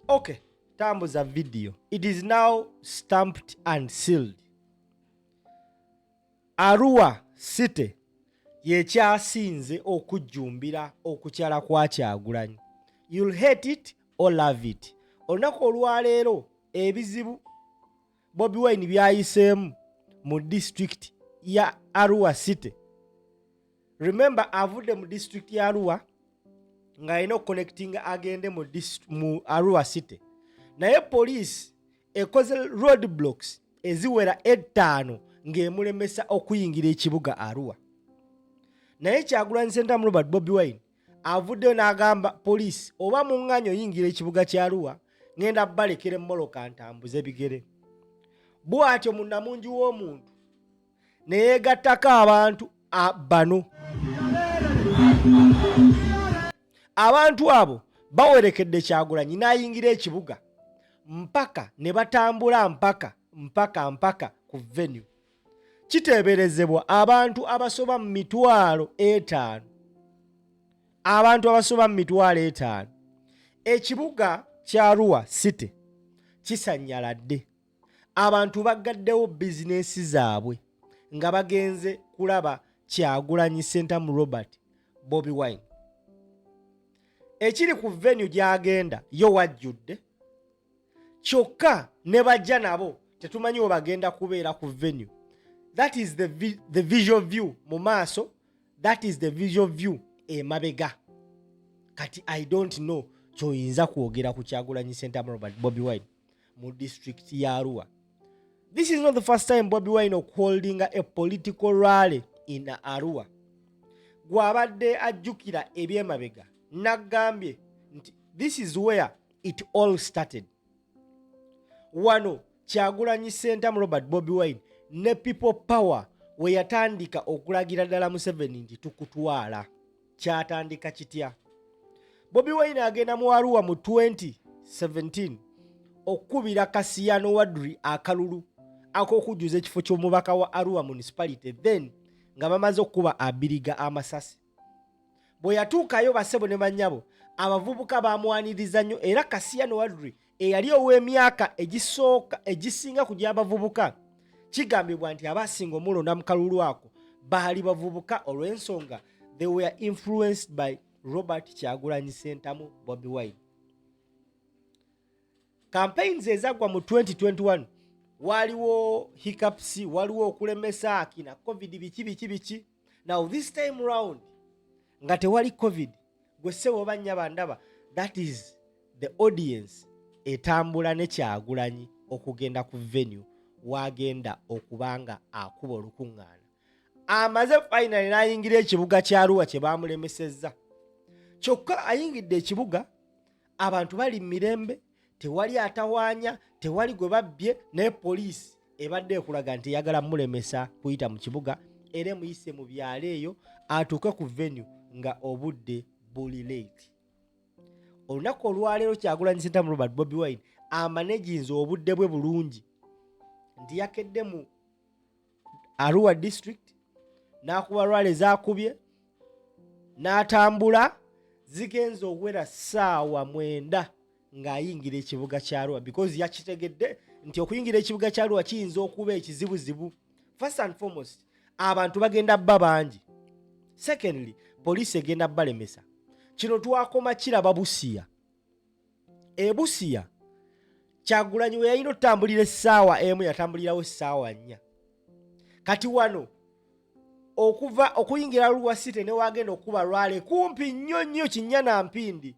Okay, tambuza video. It is now stamped and sealed. Arua City yekyasinze okujjumbira okukyala kwa Kyagulanyi. You'll hate it or love it. Olunaku olwaleero ebizibu Bobi Wine byayiseemu mu district ya Arua City. Remember avudde mu district ya Arua nga alina connecting agende mu Arua City. Naye police ekoze roadblocks eziwera 5 ng'emulemesa okuyingira ekibuga Arua. Naye Kyagulanyi Ssentamu Robert Bobi Wine avuddeyo n'agamba police oba muŋŋanya oyingira ekibuga kya Arua ngenda balekera emmoloka ntambuze bigere. Bw'atyo munnamungi w'omuntu ne yeegattako abantu bano. Abantu abo bawerekedde Kyagulanyi n'ayingira ekibuga mpaka ne batambula mpaka ku venue. Kiteeberezebwa abantu abasoba mu 5,000. Abantu abasoba mu 5,000. Ekibuga kya Arua City kisanyaladde. Abantu baggaddewo bizinesi zaabwe nga bagenze kulaba Kyagulanyi Ssentamu Robert Bobi Wine. Ekiri ku venue gy'agenda yo wajjudde. Kyokka ne bajja nabo tetumanyi we bagenda kubeera ku venue. That is the visual view mu maaso. That is the visual view emabega. Kati I don't know kyoyinza kwogera ku Kyagulanyi Ssentamu Robert Bobi Wine mu district ya Arua. This is not the first time Bobi Wine holding a political rally in Arua. Gwabadde ajjukira ebyemabega nagambye nti this is where it all started. Wano Kyagulanyi Ssentamu Robert Bobi Wine ne people power we yatandika okulagira ddala Museveni nti tukutwala. Kyatandika kitya? Bobi Wine agenda mu Arua mu 2017 okubira Kasiyano Wadri akalulu ak'okujjuza ekifo ky'omubaka wa Arua municipality, then nga bamaze okuba abiriga amasasi. Bwe yatuukayo basebo ne bannyabo abavubuka bamwaniriza nnyo, era Kasiyano Wadri eyali ow'emyaka egisinga ku gy'abavubuka kigambibwa nti abasinga omulonda mu kalulu ako baali bavubuka olw'ensonga they were influenced by Robert Kyagulanyi Ssentamu Bobi Wine. Campaigns ezagwa mu 2021 waliwo hiccups, waliwo okulemesa akina covid biki. Now this time round nga tewali covid, gwe ssebo oba nnyaba ndaba, that is the audience etambula ne Kyagulanyi okugenda ku venue wagenda okubanga akuba olukuŋŋaana. Amaze finally n'ayingira ekibuga kya Arua kye baamulemesezza. Kyokka ayingidde ekibuga abantu bali mirembe, tewali atawaanya, tewali gwe babbye, ne poliisi ebadde ekulaga nti eyagala mulemesa kuyita mu kibuga era muyise mu byalo eyo atuuke ku venue nga obudde buli late. Olunaku olwaleero Kyagulanyi Ssentamu Robert Bobi Wine amaneginze obudde bwe bulungi nti yakedde mu Arua district n'akuba rwale zakubye n'atambula zigenze okuwera ssaawa 9 ng'ayingira ekibuga kya Arua, because yakitegedde nti okuyingira ekibuga kya Arua kiyinza okuba ekizibuzibu. First and foremost, abantu bagenda bba bangi. Secondly, poliisi egenda balemesa. Kino twakoma kiraba Busia. Busia Kyagulanyi we yalina otambulira essaawa emu yatambulirawo essaawa 4. Kati wano okuyingira Arua City ne wagenda okuba lwale kumpi nnyo Kinyana Mpindi,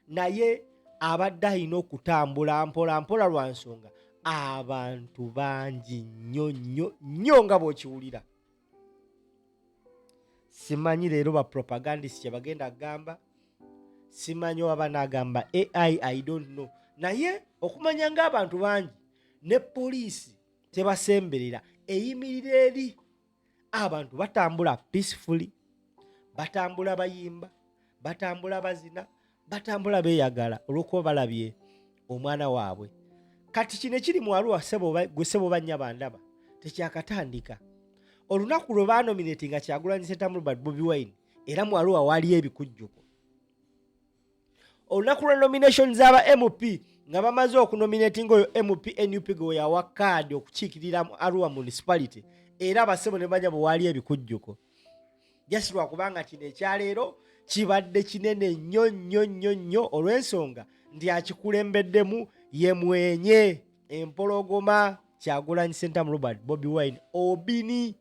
naye abadde alina okutambula mpola lwa nsonga abantu bangi nnyo nga bw'okiwulira. Simanyi leero ba propagandist kye bagenda gamba, simanyi oba n'agamba AI, I don't know. Naye okumanya ng'abantu bangi ne poliisi tebasemberera eyimirira eri. Abantu batambula peacefully, batambula bayimba, batambula bazina, batambula beeyagala olw'okuba balabye omwana waabwe. Kati kino ekiri mu Arua gwe ssebo bannya bandaba tekyakatandika. Olunaku lwe baanominatinga Kyagulanyi Ssentamu Robert Bobi Wine era mu Arua waliyo ebikujjuko. Olunaku lwa nomination z'aba MP nga bamaze okunominatinga oyo MPNUP gwe yawa kaadi okukiikirira mu Arua municipality era abasebo ne banya bwe waali ebikujjuko just lwakubanga kino ekyaleero kibadde kinene nnyo olw'ensonga nti akikulembeddemu ye mwenye empologoma Kyagulanyi Ssentamu Robert Bobi Wine Obini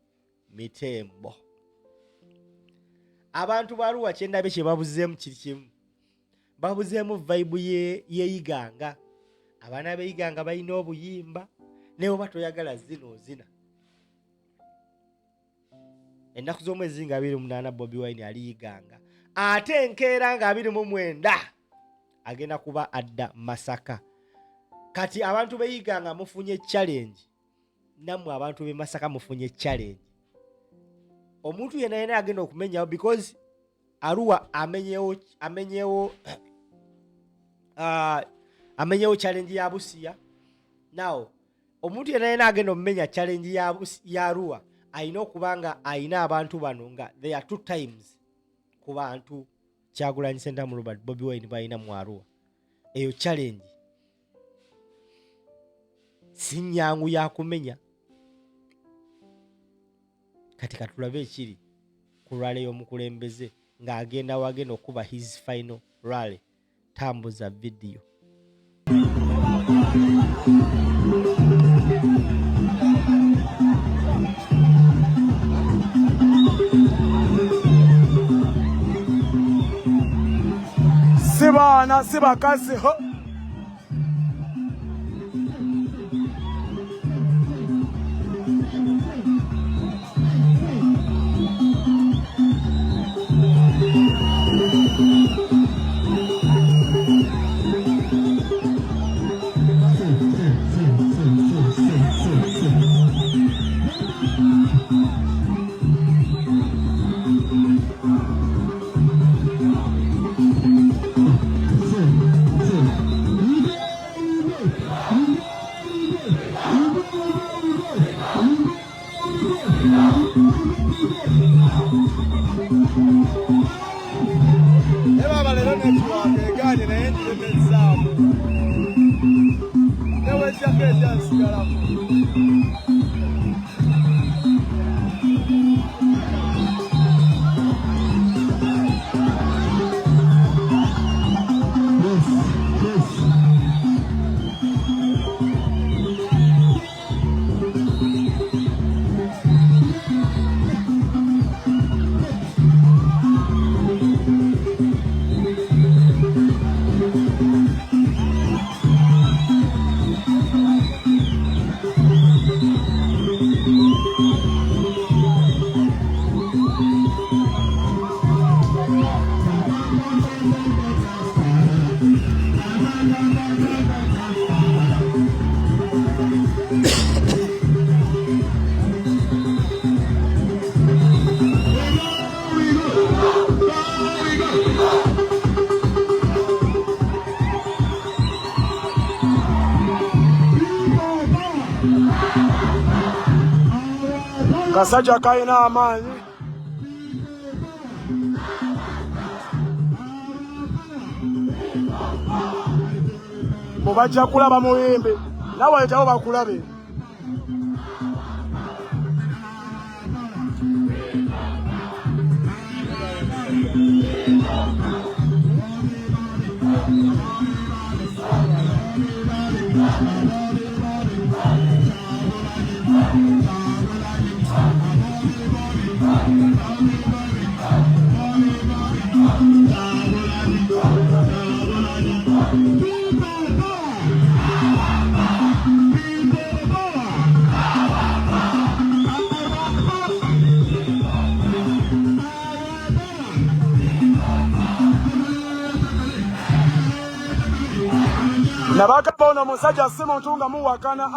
Mitembo. Abantu ba Arua kyendabe kye babuzeemu kiri kimu. Babuzeemu vibe yeeyiganga. Abaana beeyiganga balina obuyimba ne bwe batoyagala zina. Ennaku z'omwezi nga 28 Bobi Wine aliyiganga. Ate enkeera nga 29 agenda kuba adda Masaka. Kati abantu beeyiganga mufunye challenge. Nammwe abantu be Masaka mufunye challenge. Omuntu yena agenda okumenyawo because Arua amenyewo challenge ya Busia. Now omuntu yena agenda omumenya challenge ya Arua ayina okubanga ayina abantu bano nga they are 2 times ku bantu Kyagulanyi Ssentamu Robert Bobi Wine bayina mu Arua. Eyo challenge sinyangu ya kumenya. Kati katulabe ekiri ku rally y'omukulembeze ng'agenda wagenda okuba his final rally. Tambuza video. Sibana sibakazi ho Kasajja kayina amaanyi. Mubajja kulaba muyimbi nawe etawo bakulabe. Nabaka ono musajja si muntu nga muwakana.